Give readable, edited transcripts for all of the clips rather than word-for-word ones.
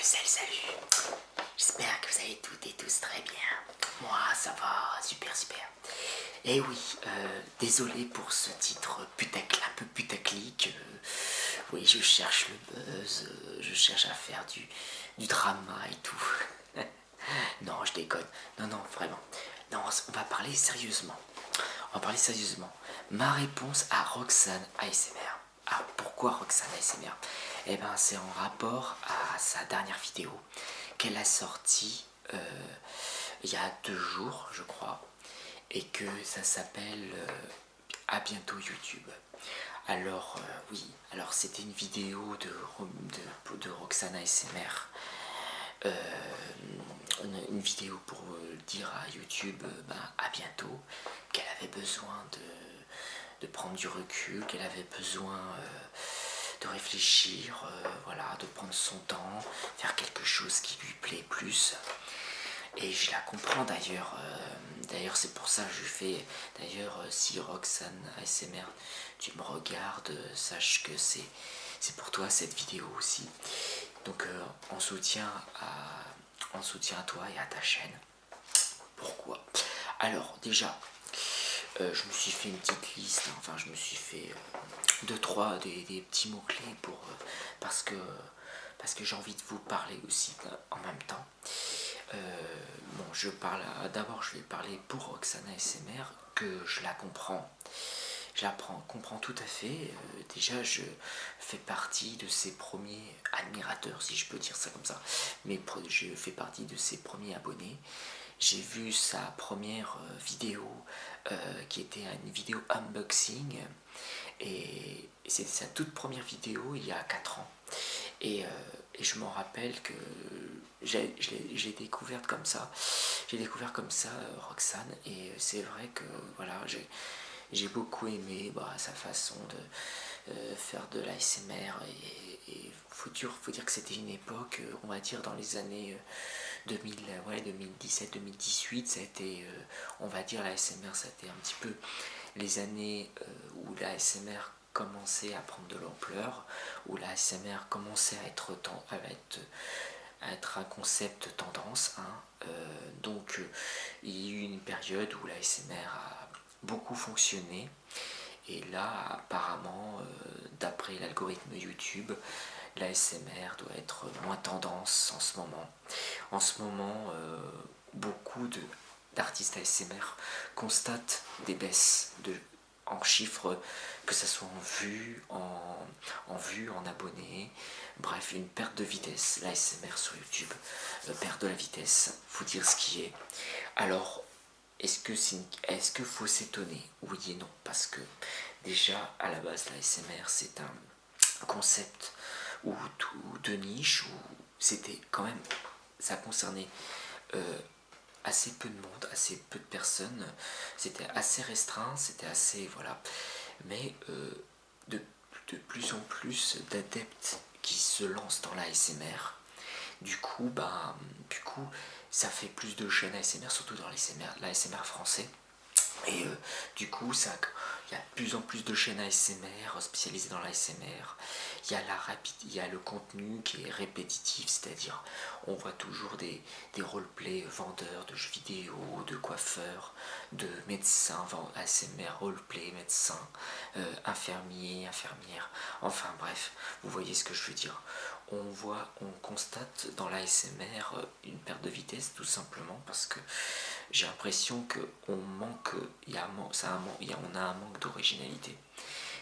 Salut. J'espère que vous allez toutes et tous très bien. Moi, ça va, super. Et oui, désolé pour ce titre un peu putaclic. Oui, je cherche le buzz, je cherche à faire du drama et tout. Non, je déconne. Non, vraiment. Non, on va parler sérieusement. Ma réponse à Roxane ASMR. Ah, pourquoi Roxane ASMR? Eh ben, c'est en rapport à sa dernière vidéo qu'elle a sortie il y a 2 jours, je crois, et que ça s'appelle À bientôt YouTube. Alors, oui, alors c'était une vidéo de Roxane ASMR. Une vidéo pour dire à YouTube à bientôt, qu'elle avait besoin de prendre du recul, qu'elle avait besoin de réfléchir, voilà, de prendre son temps, faire quelque chose qui lui plaît plus. Et je la comprends d'ailleurs. D'ailleurs, c'est pour ça que je fais. D'ailleurs, si Roxane ASMR, tu me regardes, sache que c'est pour toi cette vidéo aussi. Donc, en soutien à toi et à ta chaîne. Pourquoi? Alors, déjà, je me suis fait une petite liste. Enfin, je me suis fait des petits mots-clés parce que j'ai envie de vous parler aussi en même temps. Bon, d'abord je vais parler pour Roxane ASMR, que je la comprends. Comprends tout à fait. Déjà, je fais partie de ses premiers admirateurs, si je peux dire ça comme ça. Mais je fais partie de ses premiers abonnés. J'ai vu sa première vidéo, qui était une vidéo unboxing. Et c'était sa toute première vidéo il y a 4 ans. Et je m'en rappelle que j'ai découvert comme ça. J'ai découvert comme ça Roxane. Et c'est vrai que voilà, j'ai beaucoup aimé sa façon de faire de l'ASMR. Et faut dire que c'était une époque, on va dire dans les années 2017-2018, ça a été, on va dire, l'ASMR, ça a été un petit peu les années où l'ASMR commençait à prendre de l'ampleur, où l'ASMR commençait à être un concept tendance. Donc il y a eu une période où l'ASMR a beaucoup fonctionné. Et là, apparemment, d'après l'algorithme YouTube, l'ASMR doit être moins tendance en ce moment. En ce moment, beaucoup d'artistes ASMR constatent des baisses en chiffres, que ce soit en vues, en abonnés, bref, une perte de vitesse. L'ASMR sur YouTube perd de la vitesse, faut dire ce qui est. Alors, est-ce que faut s'étonner? Oui et non, parce que déjà, à la base, l'ASMR, c'est un concept de niche, où c'était quand même, ça concernait assez peu de monde, assez peu de personnes, c'était assez restreint, c'était assez, voilà. Mais de, de plus en plus d'adeptes qui se lancent dans l'ASMR. Du coup, ça fait plus de chaînes ASMR, surtout dans l'ASMR français. Et du coup, il y a de plus en plus de chaînes ASMR spécialisées dans l'ASMR. Il y a le contenu qui est répétitif, c'est-à-dire on voit toujours des roleplays vendeurs de jeux vidéo, de coiffeurs, de médecins, ASMR, roleplay, médecins, infirmiers, infirmières. Enfin bref, vous voyez ce que je veux dire. On constate dans l'ASMR une perte de vitesse, tout simplement parce que j'ai l'impression qu'on manque, on a un manque d'originalité.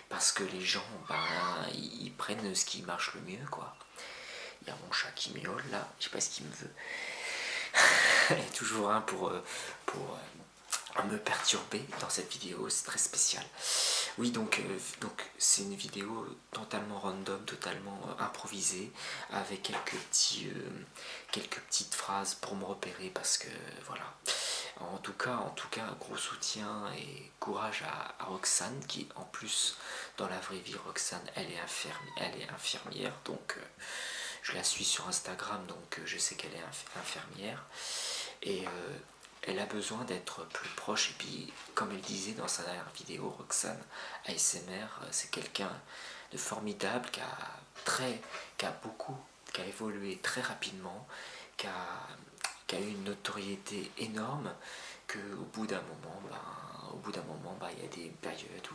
Parce que les gens, ils prennent ce qui marche le mieux, quoi. Il y a mon chat qui miaule là, je sais pas ce qu'il me veut. Il y a toujours un pour me perturber dans cette vidéo, c'est très spécial. Oui, donc c'est une vidéo totalement random, totalement improvisée, avec quelques petites phrases pour me repérer, parce que voilà. En tout cas, gros soutien et courage à Roxane, qui en plus, dans la vraie vie, Roxane, elle est infirmière, donc je la suis sur Instagram, donc je sais qu'elle est infirmière. Et elle a besoin d'être plus proche. Et puis, comme elle disait dans sa dernière vidéo, Roxane ASMR, c'est quelqu'un de formidable, qui a beaucoup qui a évolué très rapidement, qui a, qui a eu une notoriété énorme, qu'au bout d'un moment, il y a des périodes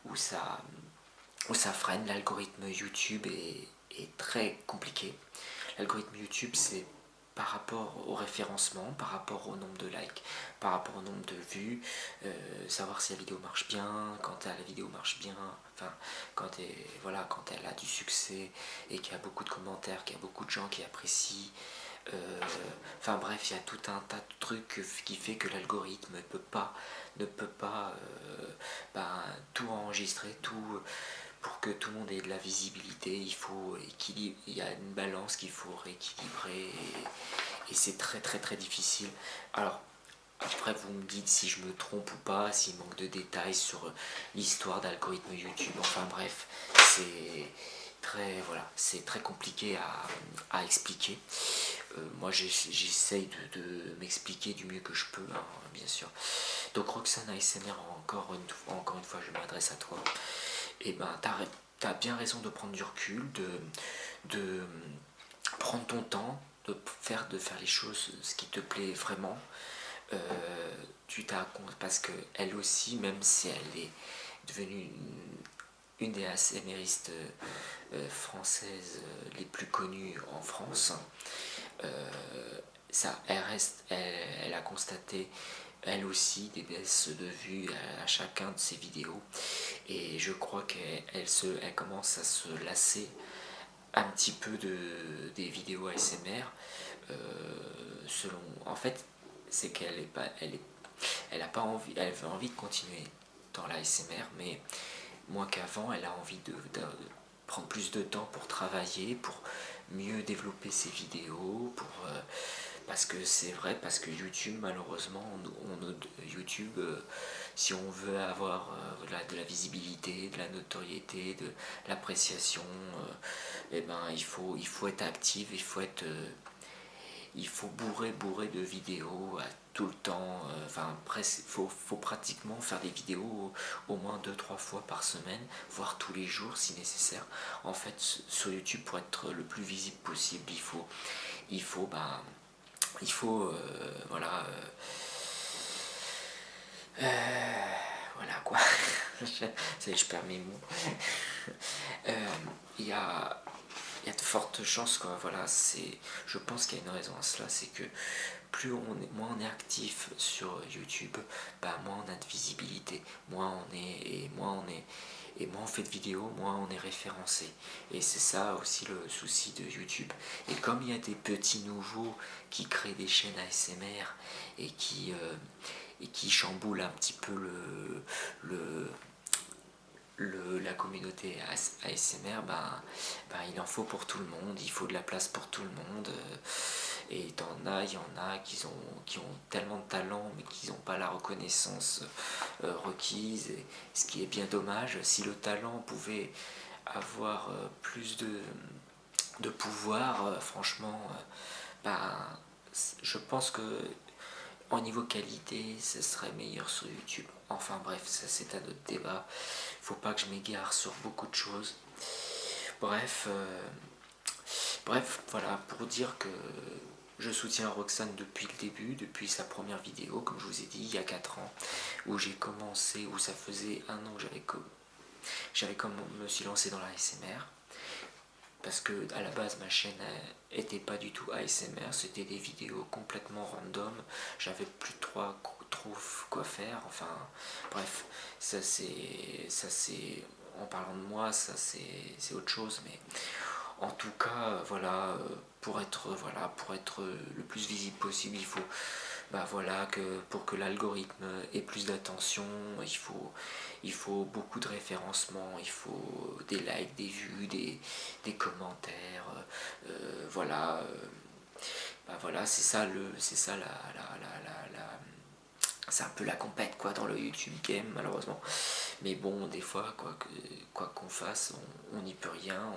où ça freine. L'algorithme YouTube est très compliqué. L'algorithme YouTube, c'est par rapport au référencement, par rapport au nombre de likes, par rapport au nombre de vues, savoir si la vidéo marche bien, quand la vidéo marche bien, enfin voilà, quand elle a du succès et qu'il y a beaucoup de commentaires, qu'il y a beaucoup de gens qui apprécient. Enfin bref, il y a tout un tas de trucs qui fait que l'algorithme ne peut pas tout enregistrer, tout pour que tout le monde ait de la visibilité. Il faut équilibre, il y a une balance qu'il faut rééquilibrer et c'est très très très difficile. Alors après vous me dites si je me trompe ou pas, s'il manque de détails sur l'histoire d'algorithme YouTube. Enfin bref, c'est c'est très compliqué à expliquer. Moi j'essaye de m'expliquer du mieux que je peux, hein, bien sûr. Donc Roxane ASMR, encore une fois je m'adresse à toi. Et ben t'as bien raison de prendre du recul, de prendre ton temps, de faire les choses, ce qui te plaît vraiment. Tu t'as compte parce que elle aussi, même si elle est devenue une des ASMRistes françaises les plus connues en France, elle a constaté elle aussi des baisses de vues à chacun de ses vidéos et je crois elle commence à se lasser un petit peu des vidéos ASMR. En fait, c'est qu'elle est pas elle a pas envie, elle veut envie de continuer dans la ASMR, mais moins qu'avant, elle a envie de prendre plus de temps pour travailler, pour mieux développer ses vidéos, parce que c'est vrai, parce que YouTube, malheureusement, YouTube, si on veut avoir de la visibilité, de la notoriété, de l'appréciation, eh ben, il faut être actif, il faut bourrer de vidéos tout le temps. Enfin, faut pratiquement faire des vidéos au moins 2-3 fois par semaine, voire tous les jours si nécessaire. En fait, sur YouTube, pour être le plus visible possible, il faut, ben, voilà, voilà quoi. Je perds mes mots. Il y a il y a de fortes chances quoi, voilà, je pense qu'il y a une raison à cela, c'est que moins on est actif sur YouTube, moins on a de visibilité, moins on fait de vidéos, moins on est référencé. Et c'est ça aussi le souci de YouTube. Et comme il y a des petits nouveaux qui créent des chaînes ASMR et qui chamboulent un petit peu le, la communauté ASMR, il en faut pour tout le monde, il faut de la place pour tout le monde. Et il y en a qui ont tellement de talent mais qui n'ont pas la reconnaissance requise. Et ce qui est bien dommage, si le talent pouvait avoir plus de pouvoir, franchement, je pense que en niveau qualité, ce serait meilleur sur YouTube. Enfin bref, ça c'est un autre débat. Faut pas que je m'égare sur beaucoup de choses. Bref, voilà, pour dire que je soutiens Roxane depuis le début, depuis sa première vidéo, comme je vous ai dit, il y a 4 ans, où j'ai commencé, où ça faisait 1 an que me suis lancé dans la ASMR. Parce que à la base ma chaîne était pas du tout ASMR, c'était des vidéos complètement random, j'avais plus trop quoi faire, enfin bref, en parlant de moi, ça c'est autre chose, mais en tout cas voilà, pour être le plus visible possible, il faut voilà, pour que l'algorithme ait plus d'attention, il faut beaucoup de référencement, il faut des likes, des vues, des commentaires, voilà, voilà, c'est un peu la compète quoi dans le YouTube game malheureusement. Mais bon, des fois, quoi qu'on fasse, on n'y peut rien,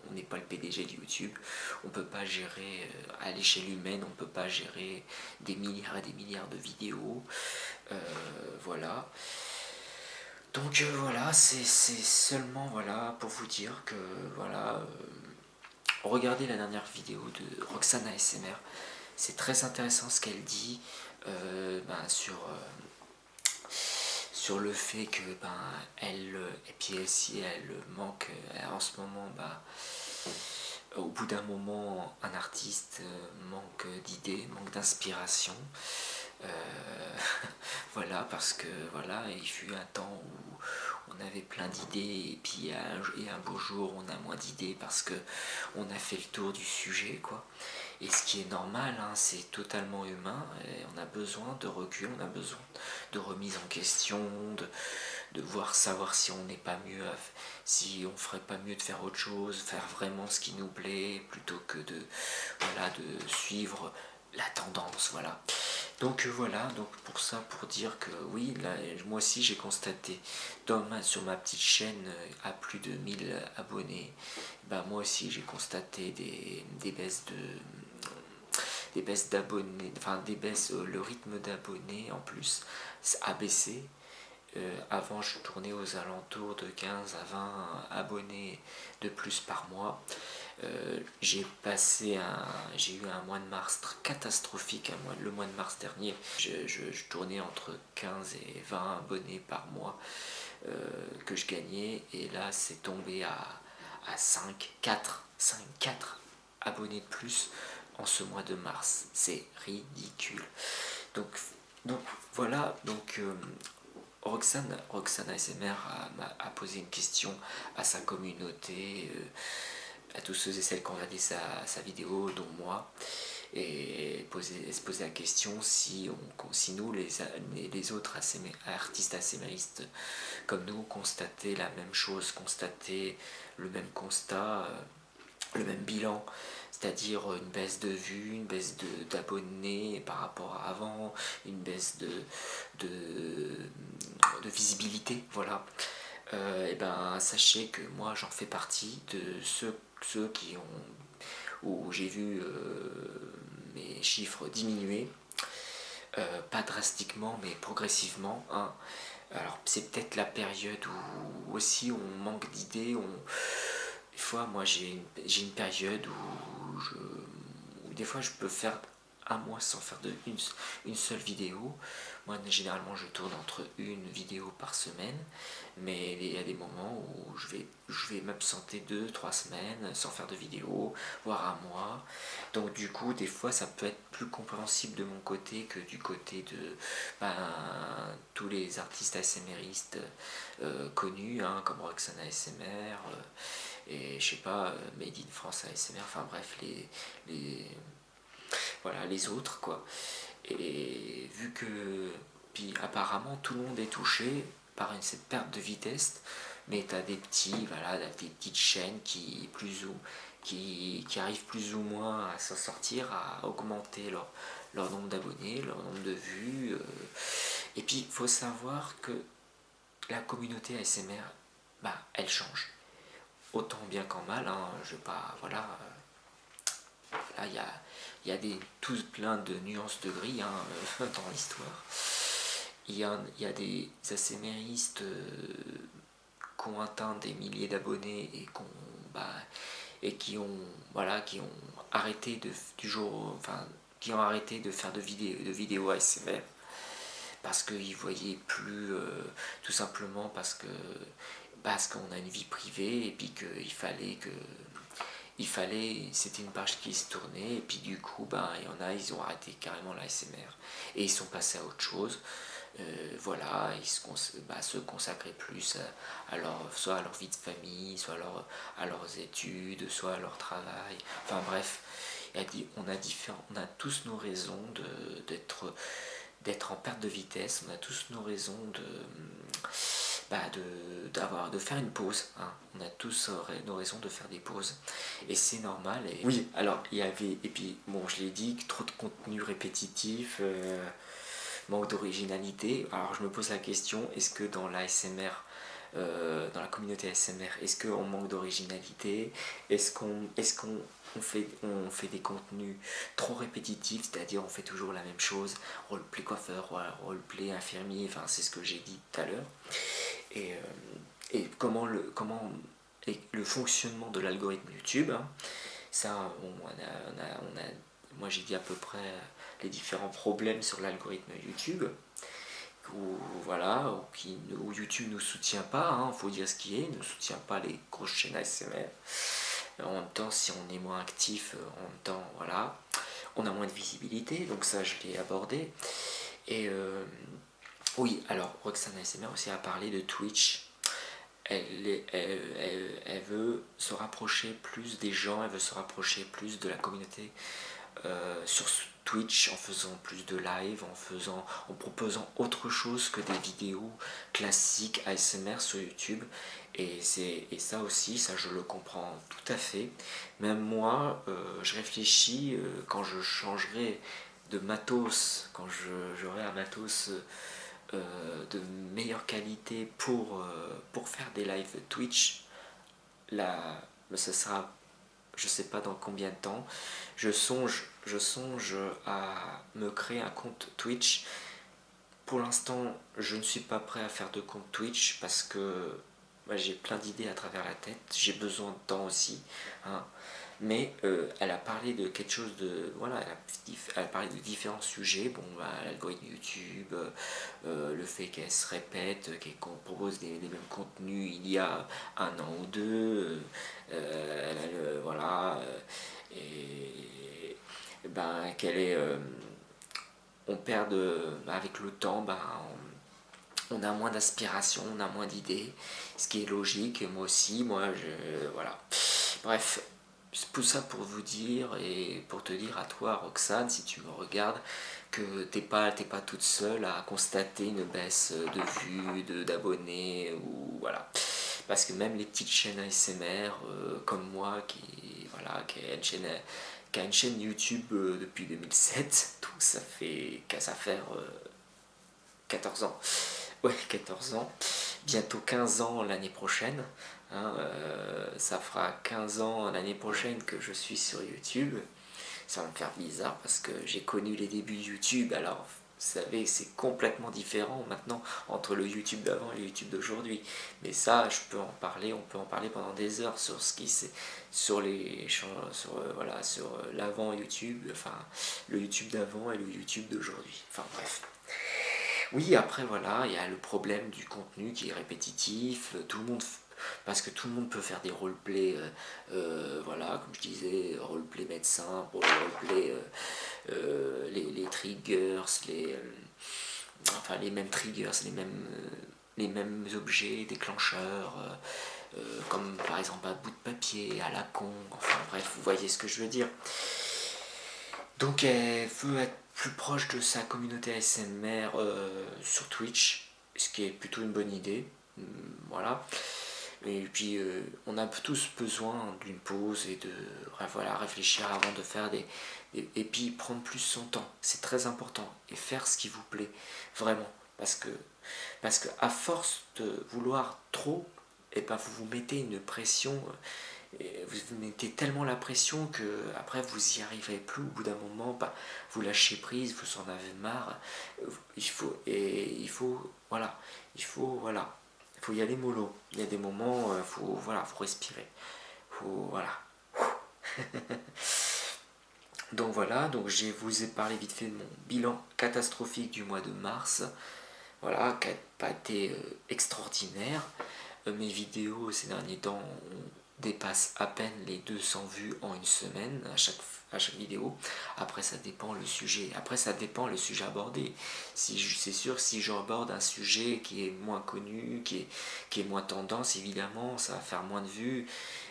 on n'est pas le PDG de YouTube, on peut pas gérer, à l'échelle humaine, on peut pas gérer des milliards et des milliards de vidéos, voilà. Donc voilà, c'est seulement voilà, pour vous dire que voilà, regardez la dernière vidéo de Roxane ASMR, c'est très intéressant ce qu'elle dit sur le fait que elle, et puis si elle manque en ce moment, au bout d'un moment, un artiste manque d'idées, manque d'inspiration. Euh, voilà, parce que voilà, il fut un temps où on avait plein d'idées, et puis un beau jour on a moins d'idées parce que on a fait le tour du sujet, quoi. Et ce qui est normal, hein, c'est totalement humain, et on a besoin de recul, on a besoin de remise en question, de voir, savoir si on n'est pas mieux, si on ferait pas mieux de faire autre chose, faire vraiment ce qui nous plaît, plutôt que voilà, de suivre la tendance, voilà. Donc voilà, donc pour ça, pour dire que oui, là, moi aussi j'ai constaté sur ma petite chaîne à plus de 1 000 abonnés, moi aussi j'ai constaté des baisses d'abonnés, enfin des baisses, le rythme d'abonnés en plus a baissé. Avant je tournais aux alentours de 15 à 20 abonnés de plus par mois. J'ai eu un mois de mars catastrophique, le mois de mars dernier. Je tournais entre 15 et 20 abonnés par mois que je gagnais, et là c'est tombé à 4 abonnés de plus en ce mois de mars. C'est ridicule. Donc, donc voilà, Roxane ASMR a posé une question à sa communauté, à tous ceux et celles qui ont regardé sa vidéo, dont moi, et se posait la question si nous, les autres artistes ASMRistes comme nous, constataient la même chose, constataient le même constat, le même bilan, c'est-à-dire une baisse de vues, une baisse d'abonnés par rapport à avant, une baisse de visibilité, voilà. Et sachez que moi j'en fais partie de ceux qui ont, où j'ai vu mes chiffres diminuer, pas drastiquement mais progressivement, hein. Alors c'est peut-être la période où aussi on manque d'idées, des fois moi j'ai une période où des fois je peux faire un mois sans faire une seule vidéo. Moi généralement je tourne entre une vidéo par semaine, mais il y a des moments où je vais m'absenter 2 3 semaines sans faire de vidéo, voire un mois. Donc du coup des fois ça peut être plus compréhensible de mon côté que du côté de tous les artistes ASMRistes connus, hein, comme Roxane ASMR, et je sais pas, Made in France ASMR, enfin bref, voilà, les autres, quoi. Et vu que, puis apparemment tout le monde est touché par cette perte de vitesse, mais t'as voilà, des petites chaînes qui arrivent plus ou moins à s'en sortir, à augmenter leur nombre d'abonnés, leur nombre de vues. Et puis il faut savoir que la communauté ASMR, elle change. Autant bien qu'en mal, hein, je vais pas, voilà, là il y a tous plein de nuances de gris, hein, dans l'histoire. Il y a des ASMRistes qui ont atteint des milliers d'abonnés et qui ont arrêté qui ont arrêté de faire de vidéos ASMR parce qu'ils voyaient plus, tout simplement parce qu'on a une vie privée, et puis c'était une page qui se tournait, et puis du coup il y en a, ils ont arrêté carrément l'ASMR et ils sont passés à autre chose. Voilà, ils se consacraient plus soit à leur vie de famille, soit à leurs études, soit à leur travail, enfin bref, on a tous nos raisons d'être en perte de vitesse, on a tous nos raisons de faire une pause, hein. On a tous nos raisons de faire des pauses, et c'est normal. Et oui, alors il y avait, et puis bon, je l'ai dit, trop de contenu répétitif, manque d'originalité. Alors je me pose la question, est-ce que dans l'ASMR, dans la communauté ASMR, est-ce qu'on manque d'originalité? Est-ce qu'on on fait des contenus trop répétitifs, c'est-à-dire on fait toujours la même chose, roleplay coiffeur, roleplay infirmier, enfin c'est ce que j'ai dit tout à l'heure. Et comment le fonctionnement de l'algorithme YouTube, hein, Ça, moi j'ai dit à peu près les différents problèmes sur l'algorithme YouTube, où, voilà, où YouTube ne nous soutient pas, hein, faut dire ce qui est, ne soutient pas les grosses chaînes ASMR. En même temps, si on est moins actif, en même temps, voilà, on a moins de visibilité, donc ça je l'ai abordé. Et oui, alors Roxane ASMR aussi a parlé de Twitch. Elle veut se rapprocher plus des gens, elle veut se rapprocher plus de la communauté sur Twitch en faisant plus de live, en proposant autre chose que des vidéos classiques ASMR sur YouTube. Et ça aussi, ça je le comprends tout à fait. Même moi, je réfléchis quand je changerai de matos, quand j'aurai un matos de meilleure qualité pour faire des lives Twitch. Là, ce sera, je sais pas dans combien de temps. Je songe à me créer un compte Twitch. Pour l'instant, je ne suis pas prêt à faire de compte Twitch parce que j'ai plein d'idées à travers la tête. J'ai besoin de temps aussi, hein. Mais elle a parlé de quelque chose de... Voilà, elle a parlé de différents sujets. Bon, bah, l'algorithme YouTube, le fait qu'elle se répète, qu'on propose les mêmes contenus il y a un an ou deux. Voilà. Et ben, qu'elle est... on perd avec le temps, ben, on a moins d'aspiration, on a moins d'idées, ce qui est logique. Moi aussi, voilà. Bref, tout ça pour vous dire et pour te dire à toi, Roxane, si tu me regardes, que t'es pas toute seule à constater une baisse de vues, d'abonnés, ou voilà. Parce que même les petites chaînes ASMR comme moi, voilà, qui a une chaîne YouTube depuis 2007, donc ça fait qu'à ça faire 14 ans. Ouais, 14 ans. Bientôt 15 ans l'année prochaine. Hein, ça fera 15 ans l'année prochaine que je suis sur YouTube. Ça va me faire bizarre parce que j'ai connu les débuts de YouTube. Alors, vous savez, c'est complètement différent maintenant entre le YouTube d'avant et le YouTube d'aujourd'hui. Mais ça, je peux en parler, on peut en parler pendant des heures sur ce qui c'est, sur les sur voilà, sur l'avant YouTube, enfin le YouTube d'avant et le YouTube d'aujourd'hui. Enfin bref. Oui, après voilà, il y a le problème du contenu qui est répétitif, parce que tout le monde peut faire des roleplays, voilà, comme je disais, roleplay médecin, pour le roleplay, les triggers, enfin les mêmes triggers, les mêmes objets, déclencheurs, comme par exemple un bout de papier à la con, enfin bref, vous voyez ce que je veux dire. Donc elle veut être plus proche de sa communauté ASMR sur Twitch, ce qui est plutôt une bonne idée. Voilà. Et puis on a tous besoin d'une pause et de voilà, réfléchir avant de faire et puis prendre plus son temps. C'est très important. Et faire ce qui vous plaît. Vraiment. Parce que à force de vouloir trop, et ben vous vous mettez une pression. Et vous mettez tellement la pression que après vous y arriverez plus. Au bout d'un moment, bah, vous lâchez prise, vous en avez marre. Voilà, voilà, il faut y aller mollo. Il y a des moments, faut respirer, voilà. Donc voilà, donc je vous ai parlé vite fait de mon bilan catastrophique du mois de mars. Voilà, qui n'a pas été extraordinaire. Mes vidéos ces derniers temps dépassent à peine les 200 vues en une semaine à chaque vidéo. Après ça dépend le sujet. Après ça dépend le sujet abordé. C'est sûr, si j'aborde un sujet qui est moins connu, qui est moins tendance, évidemment, ça va faire moins de vues.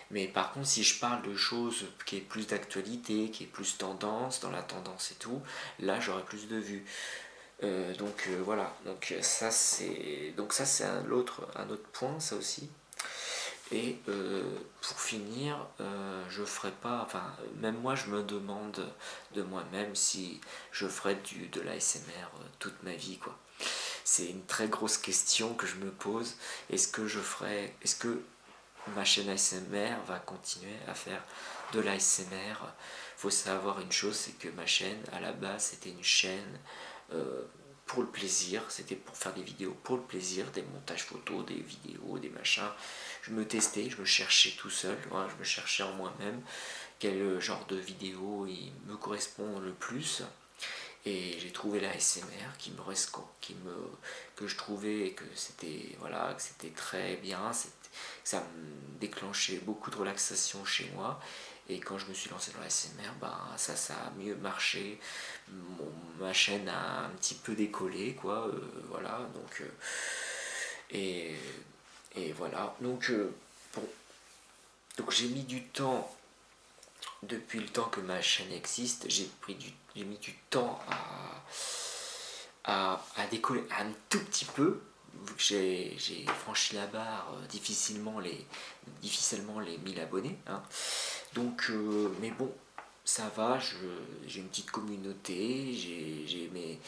Mais par contre, si je parle de choses qui est plus d'actualité, qui est plus tendance, dans la tendance et tout, là j'aurai plus de vues. Voilà, donc ça c'est un autre point, ça aussi. Et pour finir, je ferai pas, enfin même moi je me demande de moi-même si je ferai de l'ASMR toute ma vie, quoi. C'est une très grosse question que je me pose. Est-ce que ma chaîne ASMR va continuer à faire de l'ASMR? Faut savoir une chose, c'est que ma chaîne à la base c'était une chaîne pour le plaisir, c'était pour faire des vidéos pour le plaisir, des montages photos, des vidéos, des machins. Je me testais, je me cherchais tout seul, voilà, je me cherchais en moi-même. quel genre de vidéo il me correspond le plus. Et j'ai trouvé la SMR que je trouvais que c'était voilà, que c'était très bien, ça me déclenchait beaucoup de relaxation chez moi. Et quand je me suis lancé dans la SMR, ben, ça a mieux marché. Ma chaîne a un petit peu décollé, quoi. Voilà, donc et, et voilà. Bon, donc j'ai mis du temps. Depuis le temps que ma chaîne existe, j'ai mis du temps à décoller un tout petit peu, vu que j'ai franchi la barre difficilement les 1000 abonnés. Hein. Donc, mais bon, ça va, j'ai une petite communauté, j'ai mes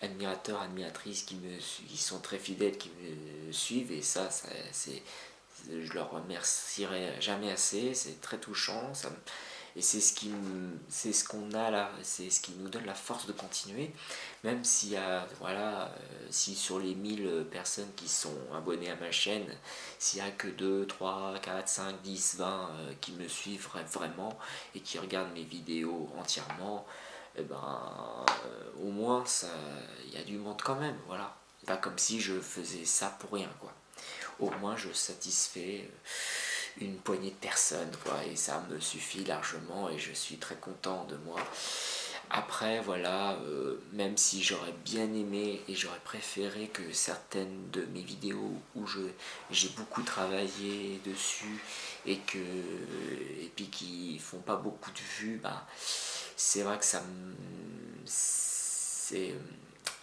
admirateurs, admiratrices qui sont très fidèles, qui me suivent, et je leur remercierai jamais assez, c'est très touchant, et c'est ce qu'on a là, c'est ce qui nous donne la force de continuer, même s'il y a, voilà, si sur les 1000 personnes qui sont abonnées à ma chaîne, s'il n'y a que 2 3 4 5 10 20 qui me suivent vraiment et qui regardent mes vidéos entièrement, eh ben, au moins il y a du monde quand même, voilà. Pas comme si je faisais ça pour rien, quoi. Au moins je satisfais une poignée de personnes, quoi, et ça me suffit largement et je suis très content de moi. Après, voilà, même si j'aurais bien aimé et j'aurais préféré que certaines de mes vidéos où j'ai beaucoup travaillé dessus et puis qui font pas beaucoup de vues, bah, c'est vrai que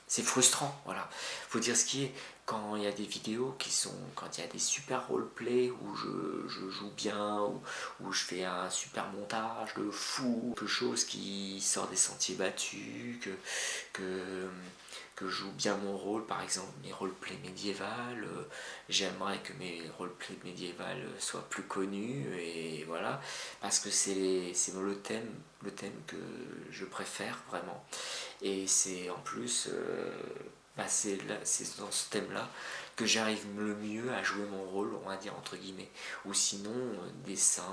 c'est frustrant, voilà. Faut dire ce qui est, quand il y a des vidéos quand il y a des super roleplays où je joue bien, où je fais un super montage de fou, quelque chose qui sort des sentiers battus, que, que je joue bien mon rôle, par exemple mes roleplays médiévales, j'aimerais que mes roleplays médiévales soient plus connus, et voilà, parce que c'est le thème que je préfère vraiment. Et c'est en plus, bah c'est dans ce thème-là que j'arrive le mieux à jouer mon rôle, on va dire entre guillemets. Ou sinon, dessin,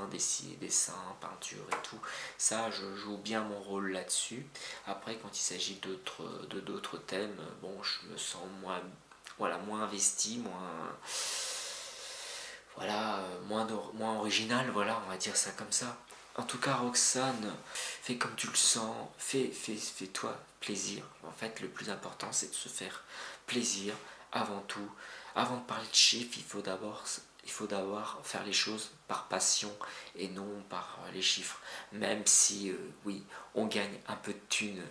peinture et tout, ça je joue bien mon rôle là-dessus. Après, quand il s'agit d'autres thèmes, bon, je me sens moins, voilà, moins investi, voilà, moins original, voilà, on va dire ça comme ça. En tout cas, Roxane, fais comme tu le sens, fais-toi plaisir. En fait, le plus important, c'est de se faire plaisir avant tout. Avant de parler de chiffres, il faut d'abord faire les choses par passion et non par les chiffres. Même si, oui, on gagne un peu de thunes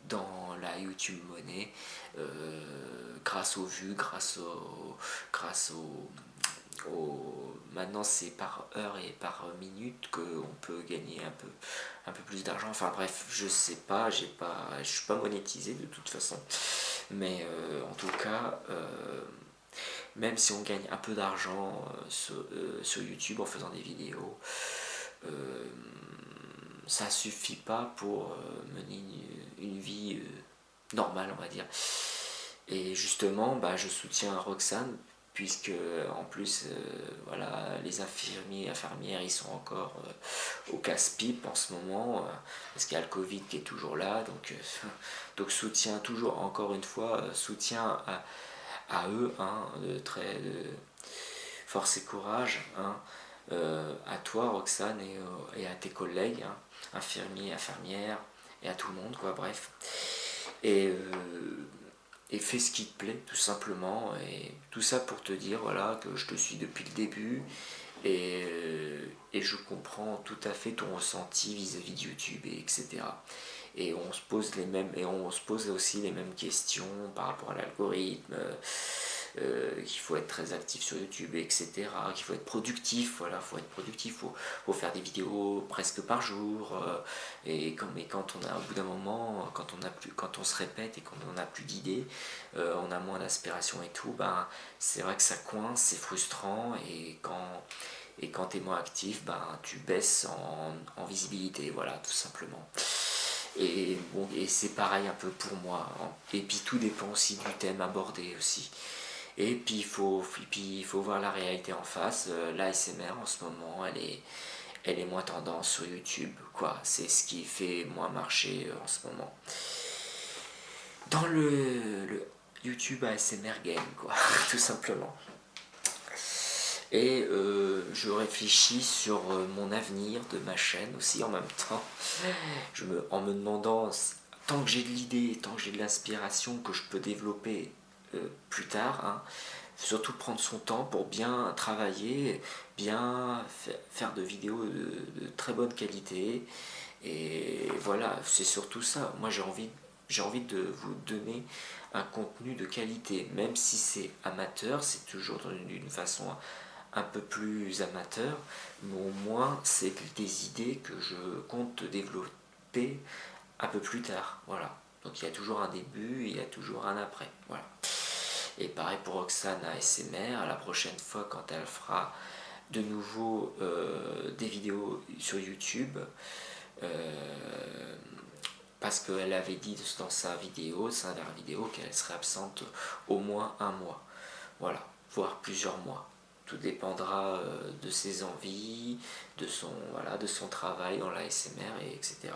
dans la YouTube monnaie, grâce aux vues, grâce maintenant c'est par heure et par minute qu'on peut gagner un peu plus d'argent. Enfin bref, je sais pas, je suis pas monétisé de toute façon. Mais en tout cas, même si on gagne un peu d'argent sur YouTube en faisant des vidéos, euh, ça suffit pas pour mener une vie normale, on va dire. Et justement, bah, je soutiens Roxane, puisque en plus, voilà, les infirmières, ils sont encore au casse-pipe en ce moment, parce qu'il y a le Covid qui est toujours là, donc soutien toujours, encore une fois, soutien à eux, hein, de force et courage, hein, à toi Roxane et à tes collègues, hein, infirmiers, infirmières, et à tout le monde, quoi, bref. Et, fais ce qui te plaît, tout simplement, et tout ça pour te dire, voilà, que je te suis depuis le début, et je comprends tout à fait ton ressenti vis-à-vis de YouTube, etc. Et on se pose aussi les mêmes questions par rapport à l'algorithme, qu'il faut être très actif sur YouTube, etc. Qu'il faut être productif, voilà, faut être productif, faut faire des vidéos presque par jour, mais quand on a, au bout d'un moment, quand on se répète et qu'on n'a plus d'idées, on a moins d'aspiration et tout, ben, c'est vrai que ça coince, c'est frustrant, et quand tu es moins actif, ben, tu baisses en visibilité, voilà, tout simplement. Et bon, et c'est pareil un peu pour moi, hein. Et puis tout dépend aussi du thème abordé aussi. Et puis il faut voir la réalité en face. L'ASMR en ce moment, elle est moins tendance sur YouTube, quoi. C'est ce qui fait moins marcher en ce moment. Dans le YouTube ASMR game, quoi, tout simplement. Et je réfléchis sur mon avenir de ma chaîne aussi en même temps, en me demandant, tant que j'ai de l'idée, tant que j'ai de l'inspiration que je peux développer plus tard, hein, surtout prendre son temps pour bien travailler, bien faire de vidéos de très bonne qualité. Et voilà, c'est surtout ça. Moi j'ai envie de vous donner un contenu de qualité, même si c'est amateur, c'est toujours d'une façon un peu plus amateur, mais au moins c'est des idées que je compte développer un peu plus tard. Voilà. Donc il y a toujours un début, il y a toujours un après. Voilà. Et pareil pour Roxane ASMR, la prochaine fois quand elle fera de nouveau des vidéos sur YouTube, parce qu'elle avait dit dans sa dernière vidéo, qu'elle serait absente au moins un mois. Voilà, voire plusieurs mois. Tout dépendra de ses envies, de son travail dans la SMR, et etc.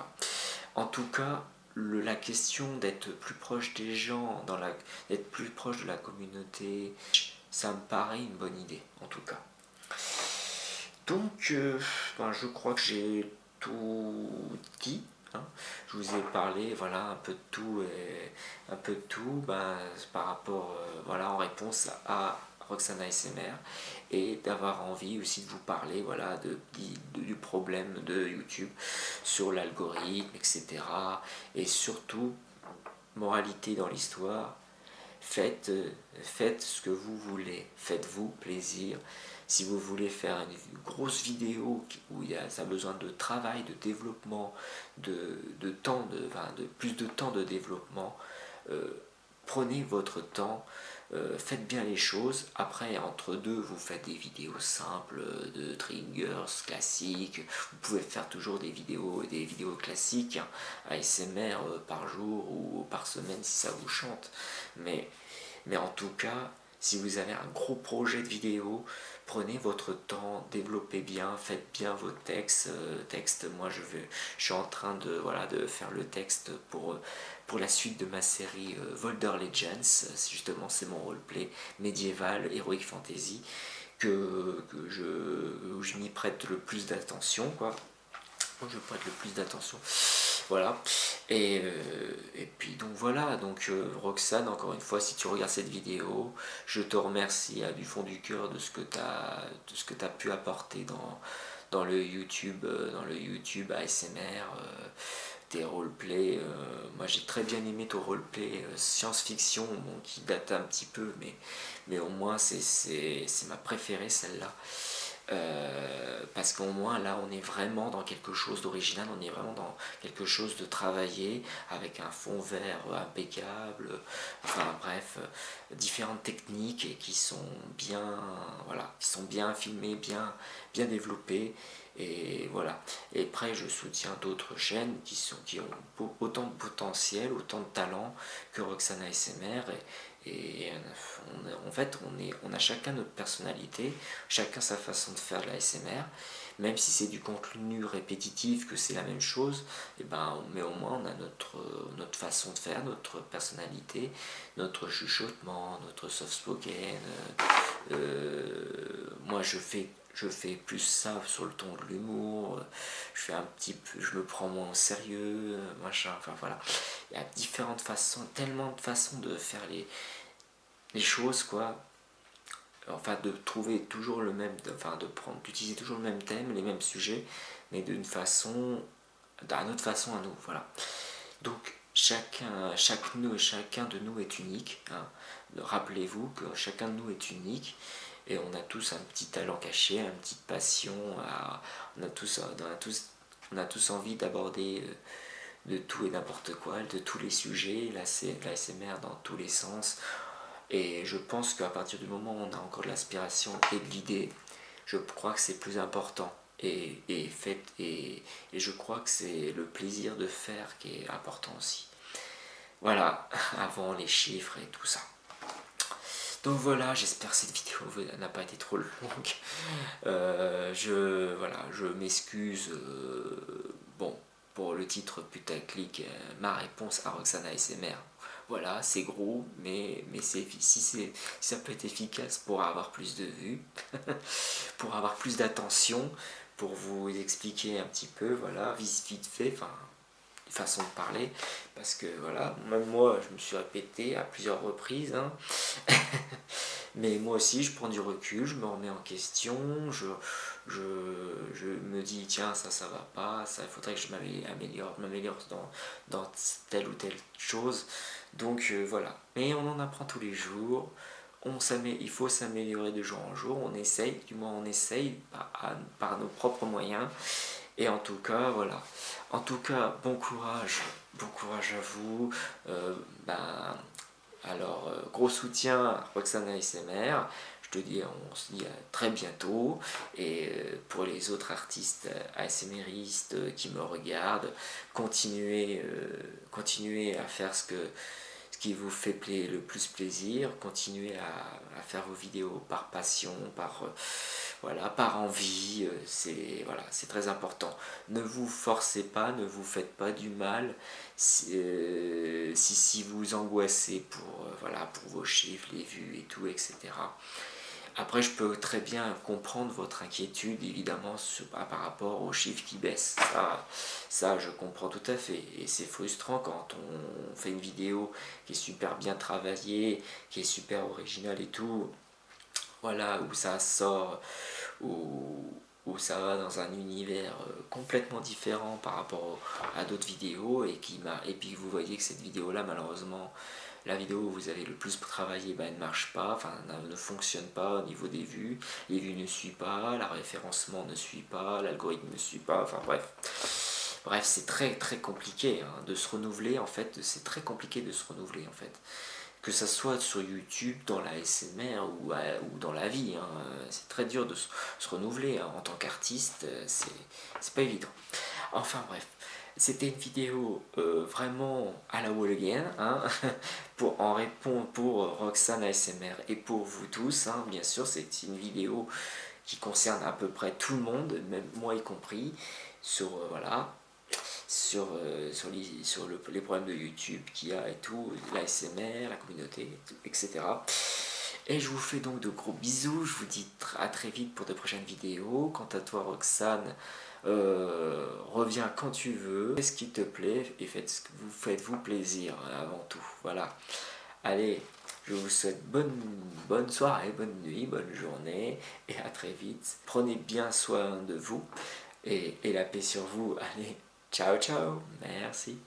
En tout cas, la question d'être plus proche des gens, d'être plus proche de la communauté, ça me paraît une bonne idée, en tout cas. Donc, je crois que j'ai tout dit. Hein. Je vous ai parlé, voilà, un peu de tout, par rapport, voilà, en réponse à Roxane ASMR, et d'avoir envie aussi de vous parler, voilà, du problème de YouTube sur l'algorithme, etc. Et surtout, moralité dans l'histoire, faites ce que vous voulez, faites-vous plaisir. Si vous voulez faire une grosse vidéo où ça a besoin de travail, de développement, de plus de temps de développement, prenez votre temps, faites bien les choses. Après, entre deux, vous faites des vidéos simples de triggers classiques. Vous pouvez faire toujours des vidéos classiques, hein, ASMR par jour ou par semaine si ça vous chante. Mais en tout cas, si vous avez un gros projet de vidéo, prenez votre temps, développez bien, faites bien vos textes. Moi, je suis en train de faire le texte pour la suite de ma série Volder Legends. Justement, c'est mon roleplay médiéval, heroic fantasy, où je m'y prête le plus d'attention, quoi. Je prête le plus d'attention. Voilà. Et puis donc voilà, donc Roxane, encore une fois, si tu regardes cette vidéo, je te remercie du fond du cœur de ce que tu as pu apporter dans le YouTube ASMR, tes roleplays. Moi j'ai très bien aimé ton roleplay science-fiction, bon, qui date un petit peu, mais au moins c'est ma préférée, celle-là. Parce qu'au moins là on est vraiment dans quelque chose d'original, on est vraiment dans quelque chose de travaillé avec un fond vert impeccable, enfin bref, différentes techniques et qui sont bien, voilà, qui sont bien filmées, bien développées. Et voilà. Et après, je soutiens d'autres chaînes qui ont autant de potentiel, autant de talent que Roxane ASMR. Et en fait, on a chacun notre personnalité, chacun sa façon de faire de la SMR. Même si c'est du contenu répétitif, que c'est la même chose, mais au moins on a notre façon de faire, notre personnalité, notre chuchotement, notre soft spoken. Moi je fais plus ça sur le ton de l'humour, je me prends moins au sérieux, machin, enfin voilà. Il y a différentes façons, tellement de façons de faire les choses, quoi. Enfin, de trouver toujours le même, enfin d'utiliser toujours le même thème, les mêmes sujets, mais d'une autre façon à nous, voilà. Donc chacun de nous est unique, hein. Rappelez-vous que chacun de nous est unique et on a tous un petit talent caché, une petite passion, on a tous envie d'aborder de tout et n'importe quoi, de tous les sujets, la SMR dans tous les sens. Et je pense qu'à partir du moment où on a encore de l'aspiration et de l'idée, je crois que c'est plus important. Et je crois que c'est le plaisir de faire qui est important aussi. Voilà, avant les chiffres et tout ça. Donc voilà, j'espère que cette vidéo n'a pas été trop longue. je m'excuse, bon, pour le titre putaclic, ma réponse à Roxane ASMR. Voilà, c'est gros, mais si ça peut être efficace pour avoir plus de vues, pour avoir plus d'attention, pour vous expliquer un petit peu, voilà, vite fait, enfin, façon de parler, parce que voilà, même moi, je me suis répété à plusieurs reprises, hein. Mais moi aussi, je prends du recul, je me remets en question, je me dis, tiens, ça va pas, ça, il faudrait que je m'améliore dans telle ou telle chose. Donc voilà. Mais on en apprend tous les jours, il faut s'améliorer de jour en jour, on essaye, du moins on essaye par nos propres moyens. Et en tout cas, voilà. En tout cas, bon courage à vous. Ben, alors, gros soutien à Roxane ASMR. Je te dis, on se dit à très bientôt. Et pour les autres artistes ASMRistes qui me regardent, continuez à faire ce qui vous fait le plus plaisir. Continuez à faire vos vidéos par passion, voilà, par envie. C'est très important. Ne vous forcez pas, ne vous faites pas du mal si vous angoissez pour vos chiffres, les vues et tout, etc. Après, je peux très bien comprendre votre inquiétude, évidemment, par rapport aux chiffres qui baissent. Ça, je comprends tout à fait. Et c'est frustrant quand on fait une vidéo qui est super bien travaillée, qui est super originale et tout, voilà, où ça sort, où ça va dans un univers complètement différent par rapport à d'autres vidéos, et puis vous voyez que cette vidéo-là, malheureusement, la vidéo où vous avez le plus travaillé, elle ne marche pas, enfin ne fonctionne pas au niveau des vues, les vues ne suivent pas, la référencement ne suit pas, l'algorithme ne suit pas, enfin bref. Bref, c'est très très compliqué hein, de se renouveler en fait, c'est très compliqué de se renouveler en fait. Que ça soit sur YouTube, dans la SMR ou dans la vie, hein, c'est très dur de se renouveler hein, en tant qu'artiste, c'est pas évident. Enfin bref, c'était une vidéo vraiment à la wall again, hein, en répondre pour Roxane ASMR et pour vous tous, hein, bien sûr, c'est une vidéo qui concerne à peu près tout le monde, même moi y compris, sur voilà, les problèmes de YouTube qu'il y a et tout, l'ASMR, la communauté, etc. Et je vous fais donc de gros bisous, je vous dis à très vite pour de prochaines vidéos. Quant à toi Roxane, reviens quand tu veux, fais ce qui te plaît et faites-vous plaisir avant tout. Voilà. Allez, je vous souhaite bonne soirée, bonne nuit, bonne journée et à très vite. Prenez bien soin de vous et la paix sur vous. Allez, ciao ciao, merci.